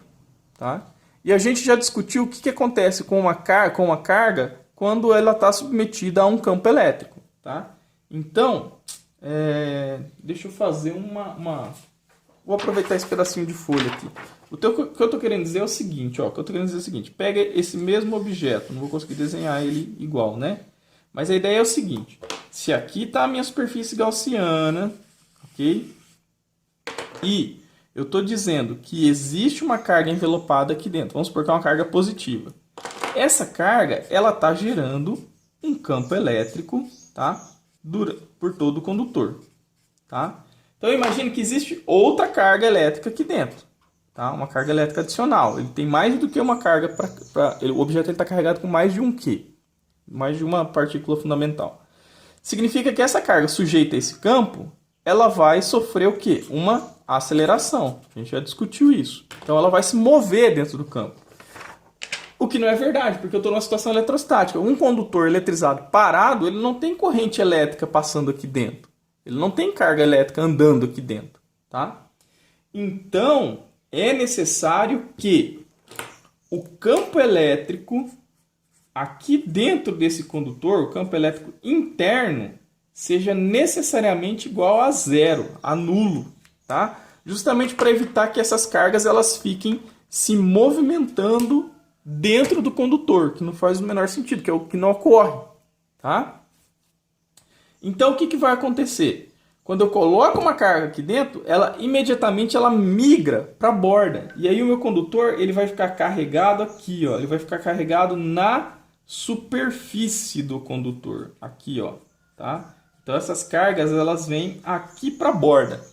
Tá? E a gente já discutiu o que acontece com uma carga quando ela está submetida a um campo elétrico. Tá? Então, deixa eu fazer uma... Vou aproveitar esse pedacinho de folha aqui. O que eu estou querendo dizer é o seguinte, ó. O que eu estou querendo dizer é o seguinte. Pega esse mesmo objeto. Não vou conseguir desenhar ele igual, né? Mas a ideia é o seguinte. Se aqui está a minha superfície gaussiana, ok? E eu estou dizendo que existe uma carga envelopada aqui dentro. Vamos supor que é uma carga positiva. Essa carga, ela está gerando um campo elétrico, tá? Por todo o condutor, tá? Então, imagine que existe outra carga elétrica aqui dentro, tá? Uma carga elétrica adicional. Ele tem mais do que uma carga o objeto está carregado com mais de um Q, mais de uma partícula fundamental. Significa que essa carga sujeita a esse campo, ela vai sofrer o quê? Uma aceleração. A gente já discutiu isso. Então, ela vai se mover dentro do campo. O que não é verdade, porque eu estou numa situação eletrostática. Um condutor eletrizado parado, ele não tem corrente elétrica passando aqui dentro. Ele não tem carga elétrica andando aqui dentro, tá? Então, é necessário que o campo elétrico aqui dentro desse condutor, o campo elétrico interno, seja necessariamente igual a zero, a nulo, tá? Justamente para evitar que essas cargas elas fiquem se movimentando dentro do condutor, que não faz o menor sentido, que é o que não ocorre, tá? Então, o que vai acontecer? Quando eu coloco uma carga aqui dentro, ela imediatamente migra para a borda. E aí o meu condutor ele vai ficar carregado aqui, ó. Ele vai ficar carregado na superfície do condutor, aqui, ó, tá? Então essas cargas elas vêm aqui para a borda.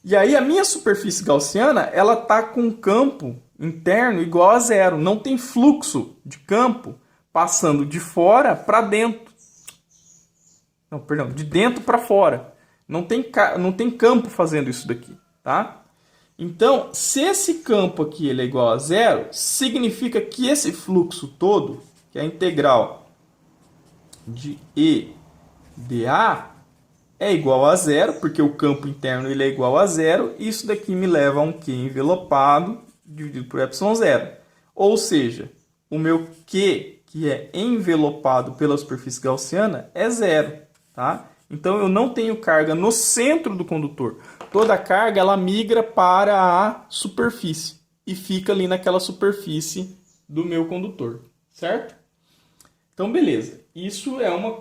E aí a minha superfície gaussiana ela tá com um campo interno igual a zero. Não tem fluxo de campo passando de fora para dentro. Não, perdão, de dentro para fora. Não tem campo fazendo isso daqui, tá? Então, se esse campo aqui ele é igual a zero, significa que esse fluxo todo, que é a integral de E dA, é igual a zero, porque o campo interno ele é igual a zero. Isso daqui me leva a um Q envelopado dividido por ε0. Ou seja, o meu Q, que é envelopado pela superfície gaussiana, é zero. Tá? Então, eu não tenho carga no centro do condutor. Toda a carga ela migra para a superfície e fica ali naquela superfície do meu condutor. Certo? Então, beleza. Isso é uma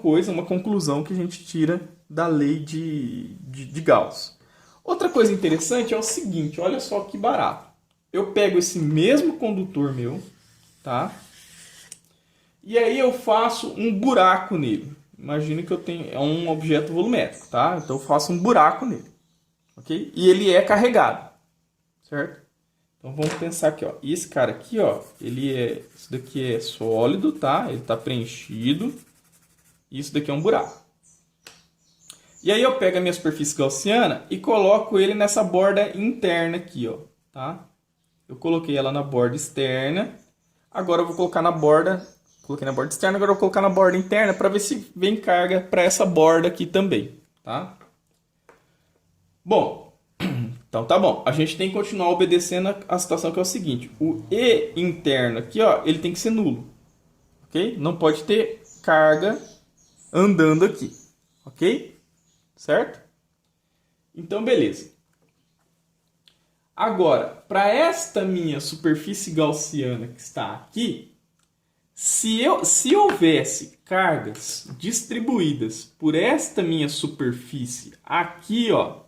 conclusão que a gente tira da lei de Gauss. Outra coisa interessante é o seguinte, olha só que barato. Eu pego esse mesmo condutor meu, tá? E aí eu faço um buraco nele. Imagina que é um objeto volumétrico, tá? Então eu faço um buraco nele, ok? E ele é carregado, certo? Então vamos pensar aqui, ó. Esse cara aqui, ó, isso daqui é sólido, tá? Ele está preenchido. E isso daqui é um buraco. E aí eu pego a minha superfície gaussiana e coloco ele nessa borda interna aqui, ó, tá? Eu coloquei ela na borda externa. Agora eu vou colocar na borda... Coloquei na borda externa, agora eu vou colocar na borda interna para ver se vem carga para essa borda aqui também, tá? Bom, então tá bom. A gente tem que continuar obedecendo a situação que é o seguinte. O E interno aqui, ó, ele tem que ser nulo, ok? Não pode ter carga andando aqui, ok? Certo? Então, beleza. Agora, para esta minha superfície gaussiana que está aqui, se houvesse cargas distribuídas por esta minha superfície aqui, ó,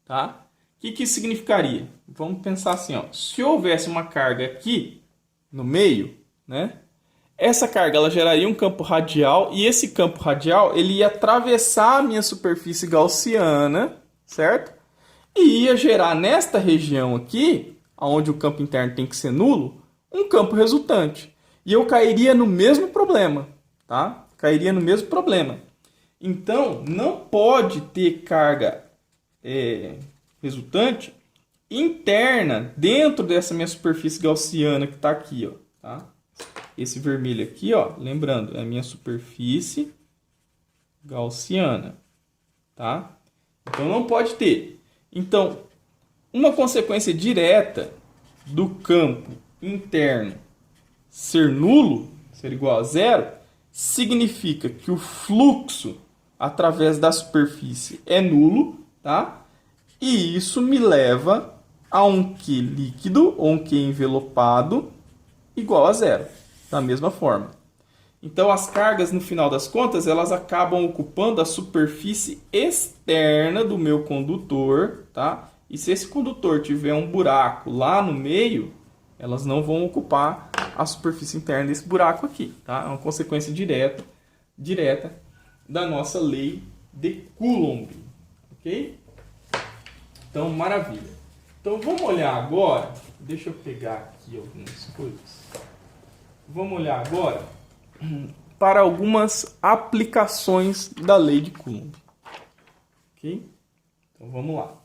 tá? O que isso significaria? Vamos pensar assim, ó. Se houvesse uma carga aqui no meio, né? Essa carga ela geraria um campo radial e esse campo radial ele ia atravessar a minha superfície gaussiana, certo? E ia gerar nesta região aqui, onde o campo interno tem que ser nulo, um campo resultante. E eu cairia no mesmo problema, tá? Cairia no mesmo problema. Então, não pode ter carga resultante interna dentro dessa minha superfície gaussiana que está aqui, ó, tá? Esse vermelho aqui, ó, lembrando, é a minha superfície gaussiana, tá? Então não pode ter. Então, uma consequência direta do campo interno ser nulo, ser igual a zero, significa que o fluxo através da superfície é nulo, tá? E isso me leva a um Q líquido ou um Q envelopado igual a zero, da mesma forma. Então as cargas, no final das contas, elas acabam ocupando a superfície externa do meu condutor, tá? E se esse condutor tiver um buraco lá no meio, elas não vão ocupar a superfície interna desse buraco aqui, tá? É uma consequência direta da nossa lei de Coulomb, ok? Então, maravilha. Então, vamos olhar agora, deixa eu pegar aqui algumas coisas. Vamos olhar agora para algumas aplicações da lei de Coulomb, ok? Então, vamos lá.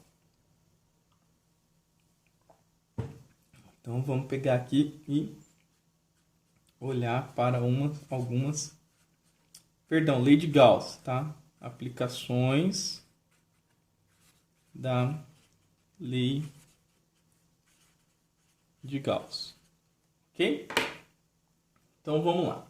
Então, vamos pegar aqui e olhar para lei de Gauss, tá? Aplicações da lei de Gauss, ok? Então, vamos lá.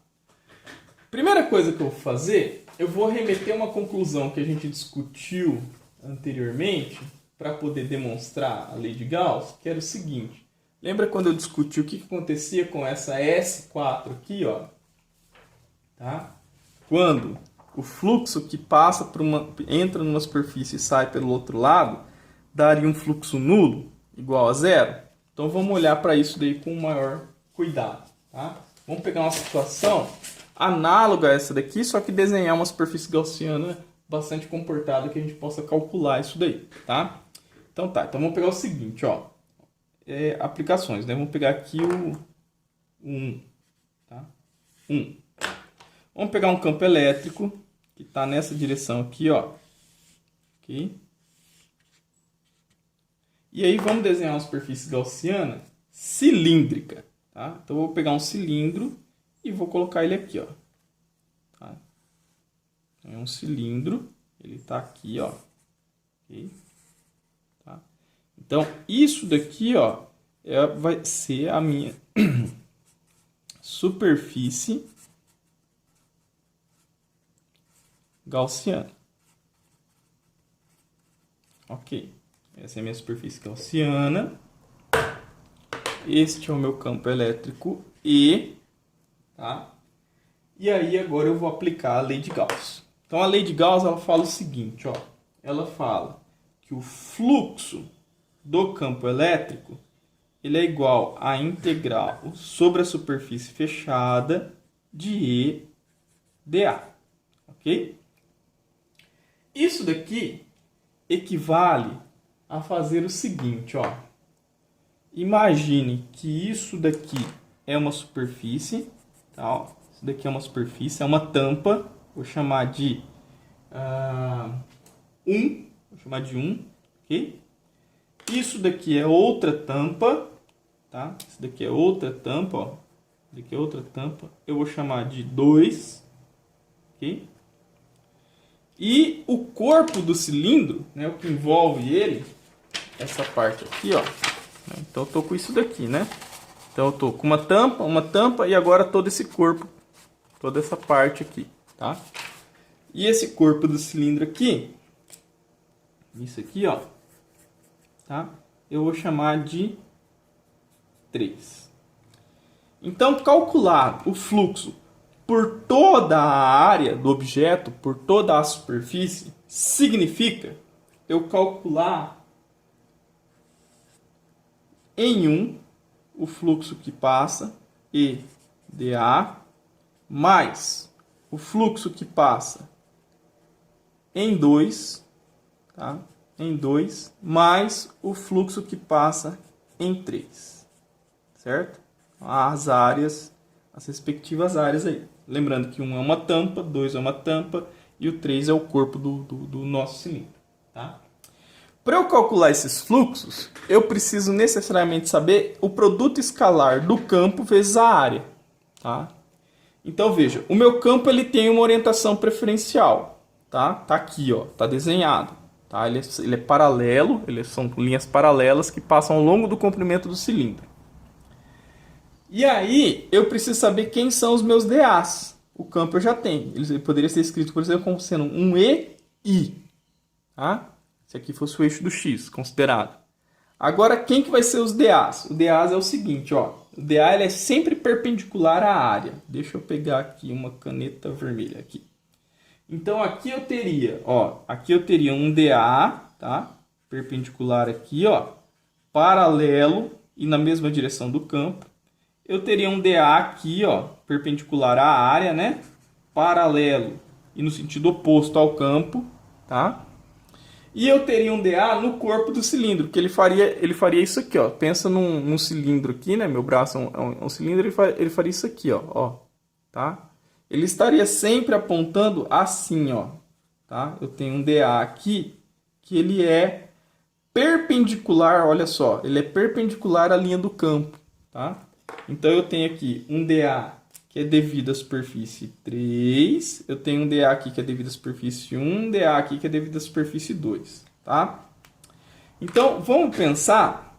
Primeira coisa que eu vou fazer, eu vou remeter uma conclusão que a gente discutiu anteriormente para poder demonstrar a lei de Gauss, que era o seguinte. Lembra quando eu discuti o que acontecia com essa S4 aqui, ó? Tá? Quando o fluxo que passa entra numa superfície e sai pelo outro lado, daria um fluxo nulo, igual a zero? Então vamos olhar para isso daí com maior cuidado, tá? Vamos pegar uma situação análoga a essa daqui, só que desenhar uma superfície gaussiana bastante comportada que a gente possa calcular isso daí, tá? Então vamos pegar o seguinte, ó. Aplicações, né? Vamos pegar aqui o 1, tá? 1. Vamos pegar um campo elétrico que está nessa direção aqui, ó. Ok? E aí vamos desenhar uma superfície gaussiana cilíndrica, tá? Então eu vou pegar um cilindro e vou colocar ele aqui, ó. Tá? É um cilindro, ele está aqui, ó. Ok? Tá? Então isso daqui, ó, vai ser a minha superfície gaussiana. Ok. Essa é a minha superfície gaussiana. Este é o meu campo elétrico E. Tá? E aí agora eu vou aplicar a lei de Gauss. Então a lei de Gauss ela fala o seguinte, ó. Ela fala que o fluxo do campo elétrico ele é igual à integral sobre a superfície fechada de E dA. Ok? Isso daqui equivale a fazer o seguinte, ó. Imagine que isso daqui é uma superfície, tá? Ó. Isso daqui é uma superfície, é uma tampa. Vou chamar de 1. Vou chamar de 1, ok? Isso daqui é outra tampa, tá? Isso daqui é outra tampa, ó. Isso daqui é outra tampa. Eu vou chamar de 2, ok? E o corpo do cilindro, né, o que envolve ele, essa parte aqui, ó. Então eu tô com isso daqui, né? Então eu tô com uma tampa e agora todo esse corpo, toda essa parte aqui, tá? E esse corpo do cilindro aqui, isso aqui, ó, tá? Eu vou chamar de 3. Então calcular o fluxo por toda a área do objeto, por toda a superfície, significa eu calcular em 1 o fluxo que passa, E dA, mais o fluxo que passa em 2, tá? Em 2, mais o fluxo que passa em 3, certo? As áreas, as respectivas áreas aí. Lembrando que 1 é uma tampa, 2 é uma tampa e o 3 é o corpo do nosso cilindro, tá? Para eu calcular esses fluxos, eu preciso necessariamente saber o produto escalar do campo vezes a área, tá? Então, veja, o meu campo ele tem uma orientação preferencial, tá? Tá aqui, ó, tá desenhado, tá? Ele é paralelo, são linhas paralelas que passam ao longo do comprimento do cilindro. E aí, eu preciso saber quem são os meus DAs. O campo eu já tenho. Ele poderia ser escrito, por exemplo, como sendo um E, I, tá? Se aqui fosse o eixo do X, considerado. Agora, quem que vai ser os DAs? O DAs é o seguinte, ó. O DA ele é sempre perpendicular à área. Deixa eu pegar aqui uma caneta vermelha aqui. Então, aqui eu teria, ó, um DA, tá? Perpendicular aqui, ó, paralelo e na mesma direção do campo. Eu teria um DA aqui, ó, perpendicular à área, né? Paralelo e no sentido oposto ao campo, tá? E eu teria um DA no corpo do cilindro, que ele faria isso aqui, ó. Pensa num cilindro aqui, né? Meu braço é um cilindro, ele faria isso aqui, ó, tá? Ele estaria sempre apontando assim, ó, tá? Eu tenho um DA aqui que ele é perpendicular, olha só, ele é perpendicular à linha do campo, tá? Então eu tenho aqui um DA que é devido à superfície 3, eu tenho um DA aqui que é devido à superfície 1, um DA aqui que é devido à superfície 2, tá? Então, vamos pensar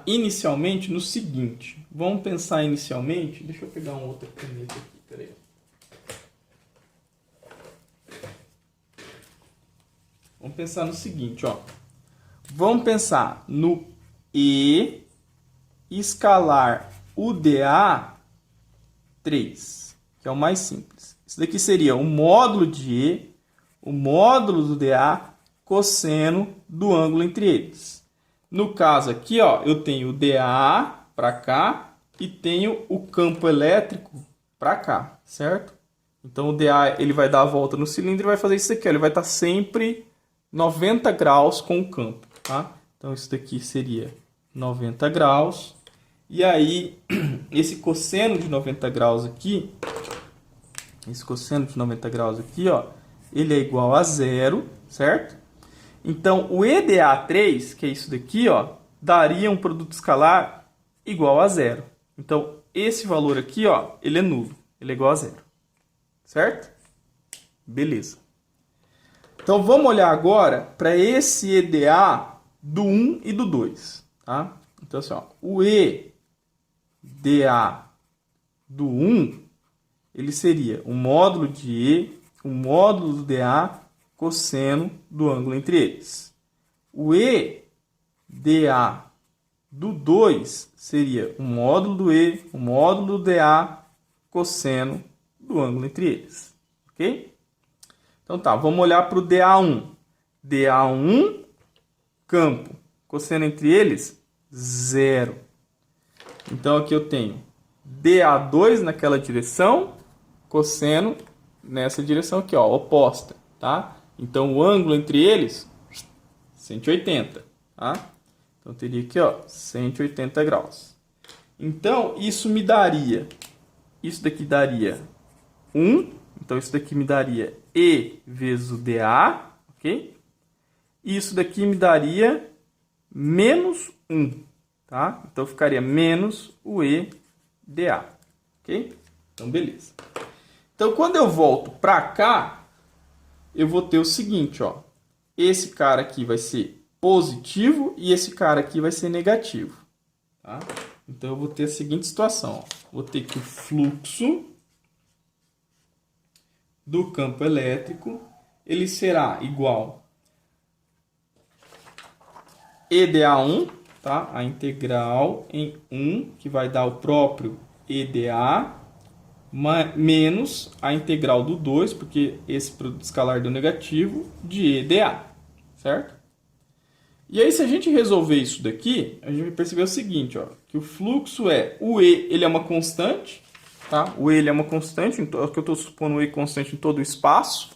inicialmente no seguinte. Deixa eu pegar uma outra caneta aqui, peraí. Vamos pensar no seguinte, ó. Vamos pensar no E escalar UDA 3, que é o mais simples. Isso daqui seria o módulo de E, o módulo do DA, cosseno do ângulo entre eles. No caso aqui, ó, eu tenho o DA para cá e tenho o campo elétrico para cá, certo? Então o DA ele vai dar a volta no cilindro e vai fazer isso aqui, ó, ele vai estar sempre 90 graus com o campo, tá? Então isso daqui seria 90 graus. E aí, esse cosseno de 90 graus aqui, ó, ele é igual a zero, certo? Então, o EDA3, que é isso daqui, ó, daria um produto escalar igual a zero. Então, esse valor aqui, ó, ele é nulo, ele é igual a zero, certo? Beleza. Então, vamos olhar agora para esse EDA do 1 e do 2, tá? Então, assim, ó, o EDA do 1, ele seria o módulo de E, o módulo do DA, cosseno do ângulo entre eles. O EDA do 2 seria o módulo do E, o módulo do DA, cosseno do ângulo entre eles. Ok? Então tá, vamos olhar para o DA1. DA1, campo, cosseno entre eles, 0. Então aqui eu tenho DA2 naquela direção, cosseno nessa direção aqui, ó, oposta, tá? Então o ângulo entre eles, 180, tá? Então teria aqui, ó, 180 graus. Então isso me daria, isso daqui daria 1, então isso daqui me daria E vezes o DA, ok? E isso daqui me daria menos 1, tá? Então ficaria menos o EDA, ok? Então beleza. Então quando eu volto para cá, eu vou ter o seguinte, ó. Esse cara aqui vai ser positivo e esse cara aqui vai ser negativo, tá? Então eu vou ter a seguinte situação, ó. Vou ter que o fluxo do campo elétrico, ele será igual EDA1, tá? A integral em 1, que vai dar o próprio EDA, menos a integral do 2, porque esse produto escalar deu negativo, de EDA, certo? E aí, se a gente resolver isso daqui, a gente vai perceber o seguinte, ó, que o fluxo o E, ele é uma constante, tá? O E ele é uma constante, então, aqui eu estou supondo o E constante em todo o espaço,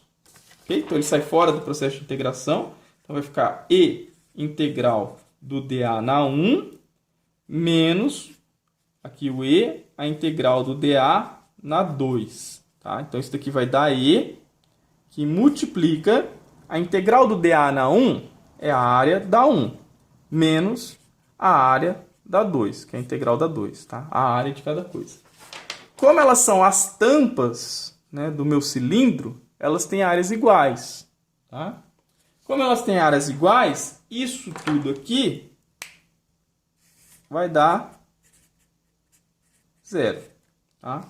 ok? Então ele sai fora do processo de integração, então vai ficar E integral do DA na 1, menos, aqui o E, a integral do DA na 2, tá? Então isso daqui vai dar E, que multiplica a integral do DA na 1, é a área da 1, menos a área da 2, que é a integral da 2, tá? A área de cada coisa. como elas são as tampas, né, do meu cilindro, elas têm áreas iguais. Tá? Como elas têm áreas iguais, isso tudo aqui vai dar 0. Tá?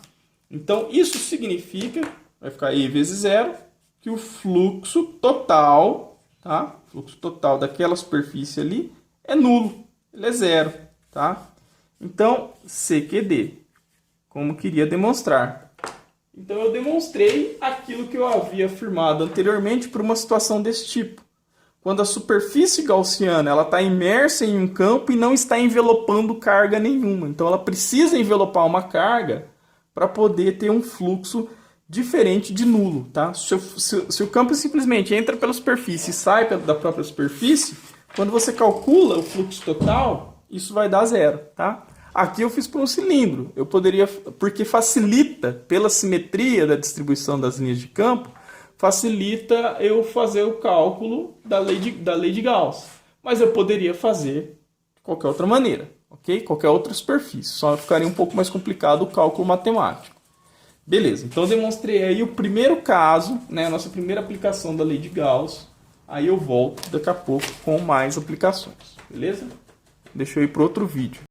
Então, isso significa, vai ficar I vezes 0, que o fluxo total, tá? O fluxo total daquela superfície ali é nulo, ele é 0. Tá? Então, CQD, como queria demonstrar. Então, eu demonstrei aquilo que eu havia afirmado anteriormente para uma situação desse tipo. Quando a superfície gaussiana está imersa em um campo e não está envelopando carga nenhuma. Então, ela precisa envelopar uma carga para poder ter um fluxo diferente de nulo. Tá? Se o campo simplesmente entra pela superfície e sai da própria superfície, quando você calcula o fluxo total, isso vai dar 0. Tá? Aqui eu fiz por um cilindro. Eu poderia, porque facilita, pela simetria da distribuição das linhas de campo, facilita eu fazer o cálculo da lei de Gauss. Mas eu poderia fazer de qualquer outra maneira, ok? Qualquer outra superfície. Só ficaria um pouco mais complicado o cálculo matemático. Beleza, então eu demonstrei aí o primeiro caso, né, a nossa primeira aplicação da lei de Gauss. Aí eu volto daqui a pouco com mais aplicações, beleza? Deixa eu ir para outro vídeo.